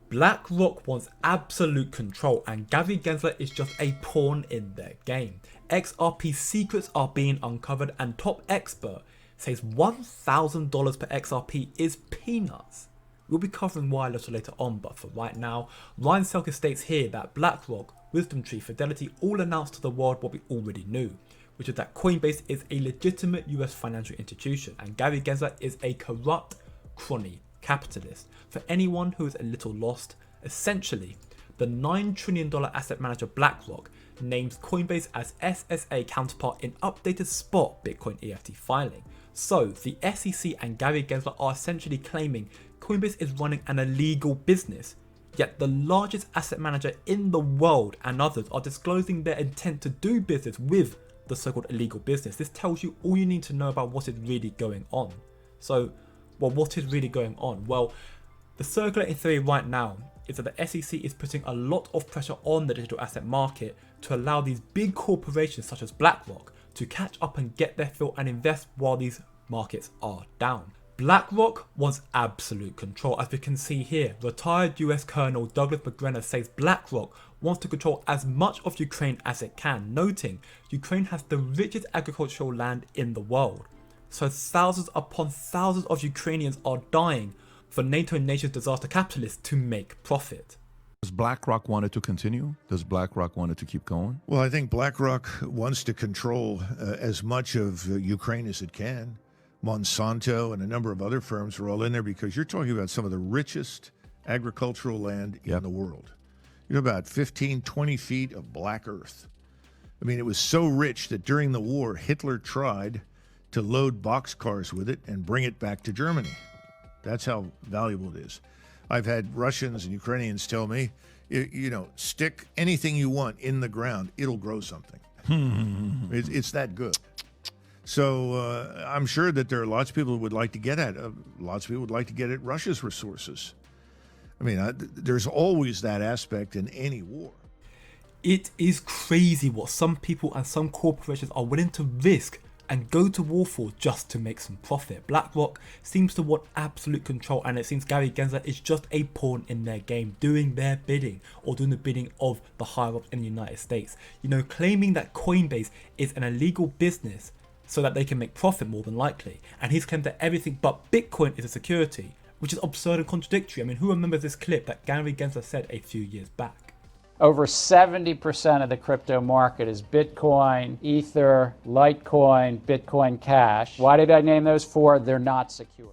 BlackRock wants absolute control and Gary Gensler is just a pawn in their game. XRP secrets are being uncovered and top expert says $1,000 per XRP is peanuts. We'll be covering why a little later on, but for right now, Ryan Selkis states here that BlackRock, Wisdom Tree, Fidelity all announced to the world what we already knew, which is that Coinbase is a legitimate US financial institution and Gary Gensler is a corrupt, crony capitalist. For anyone who is a little lost, essentially, the $9 trillion asset manager BlackRock names Coinbase as SSA counterpart in updated spot Bitcoin EFT filing. So the SEC and Gary Gensler are essentially claiming Coinbase is running an illegal business, yet the largest asset manager in the world and others are disclosing their intent to do business with the so-called illegal business. This tells you all you need to know about what is really going on. So, what is really going on? Well, the circulating theory right now is that the SEC is putting a lot of pressure on the digital asset market to allow these big corporations such as BlackRock to catch up and get their fill and invest while these markets are down. BlackRock wants absolute control. As we can see here, retired US Colonel Douglas McGrenor says BlackRock wants to control as much of Ukraine as it can, noting Ukraine has the richest agricultural land in the world. So thousands upon thousands of Ukrainians are dying for NATO nations disaster capitalists to make profit. Does BlackRock want it to continue? Does BlackRock want it to keep going? Well, I think BlackRock wants to control as much of Ukraine as it can. Monsanto and a number of other firms are all in there because you're talking about some of the richest agricultural land in the world. You're about 15, 20 feet of black earth. I mean, it was so rich that during the war, Hitler tried to load boxcars with it and bring it back to Germany. That's how valuable it is. I've had Russians and Ukrainians tell me, stick anything you want in the ground, it'll grow something. It's that good. So I'm sure that there are lots of people who would like to get at Russia's resources. I mean, there's always that aspect in any war. It is crazy what some people and some corporations are willing to risk and go to war for just to make some profit. BlackRock seems to want absolute control and it seems Gary Gensler is just a pawn in their game, doing their bidding or doing the bidding of the higher ups in the United States. Claiming that Coinbase is an illegal business so that they can make profit more than likely. And he's claimed that everything but Bitcoin is a security, which is absurd and contradictory. I mean, who remembers this clip that Gary Gensler said a few years back? Over 70% of the crypto market is Bitcoin, Ether, Litecoin, Bitcoin Cash. Why did I name those four? They're not secure.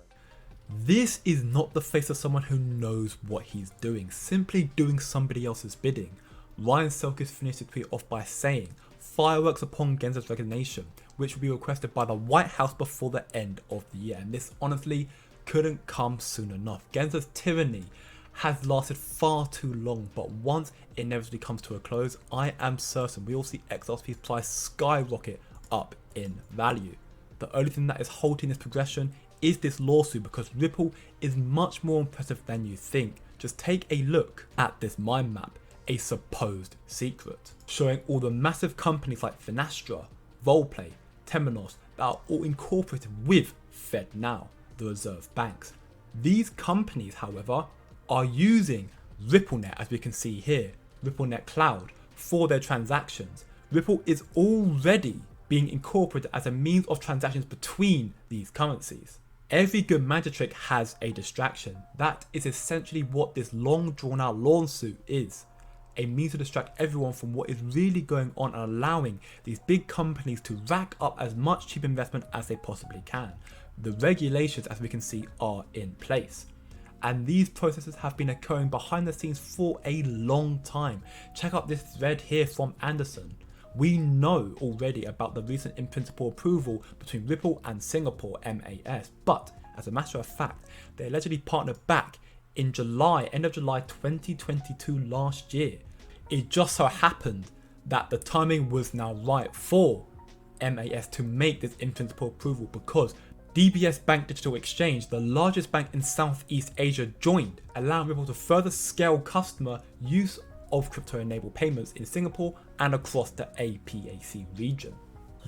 This is not the face of someone who knows what he's doing, simply doing somebody else's bidding. Ryan Selkis finished the tweet off by saying, "Fireworks upon Gensler's resignation, which will be requested by the White House before the end of the year." And this honestly couldn't come soon enough. Gensler's tyranny has lasted far too long, but once it inevitably comes to a close, I am certain we will see XRP's price skyrocket up in value. The only thing that is halting this progression is this lawsuit, because Ripple is much more impressive than you think. Just take a look at this mind map, a supposed secret, showing all the massive companies like Finastra, Volplay, Temenos that are all incorporated with FedNow, the reserve banks. These companies, however, are using RippleNet, as we can see here, RippleNet Cloud, for their transactions. Ripple is already being incorporated as a means of transactions between these currencies. Every good magic trick has a distraction. That is essentially what this long drawn out lawsuit is. A means to distract everyone from what is really going on and allowing these big companies to rack up as much cheap investment as they possibly can. The regulations, as we can see, are in place. And these processes have been occurring behind the scenes for a long time. Check out this thread here from Anderson. We know already about the recent in-principle approval between Ripple and Singapore MAS, but as a matter of fact, they allegedly partnered back in July, end of July 2022 last year. It just so happened that the timing was now right for MAS to make this in-principle approval, because DBS Bank Digital Exchange, the largest bank in Southeast Asia, joined, allowing Ripple to further scale customer use of crypto-enabled payments in Singapore and across the APAC region.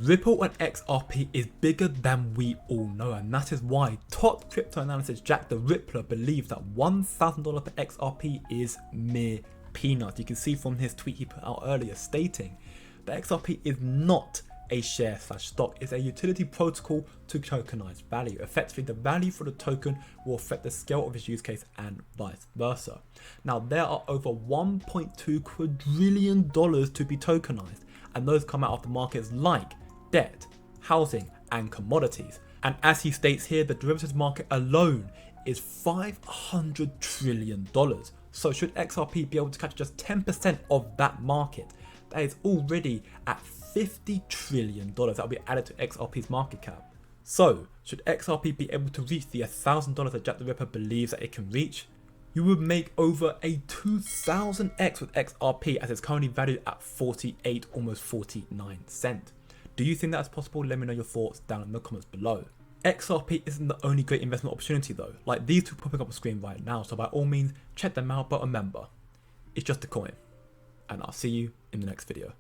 Ripple and XRP is bigger than we all know, and that is why top crypto analyst Jack the Rippler believes that $1,000 per XRP is mere peanuts. You can see from his tweet he put out earlier stating that XRP is not a share/stock, it's a utility protocol to tokenize value. Effectively, the value for the token will affect the scale of its use case and vice versa. Now, there are over $1.2 quadrillion to be tokenized, and those come out of the markets like debt, housing, and commodities. And as he states here, the derivatives market alone is $500 trillion. So should XRP be able to capture just 10% of that market, that is already at $50 trillion that will be added to XRP's market cap. So should XRP be able to reach the $1,000 that Jack the Ripper believes that it can reach, you would make over a 2000x with XRP, as it's currently valued at 48, almost 49 cents. Do you think that's possible? Let me know your thoughts down in the comments below. XRP isn't the only great investment opportunity though, like these two popping up on screen right now, so by all means check them out, but remember, it's just a coin. And I'll see you in the next video.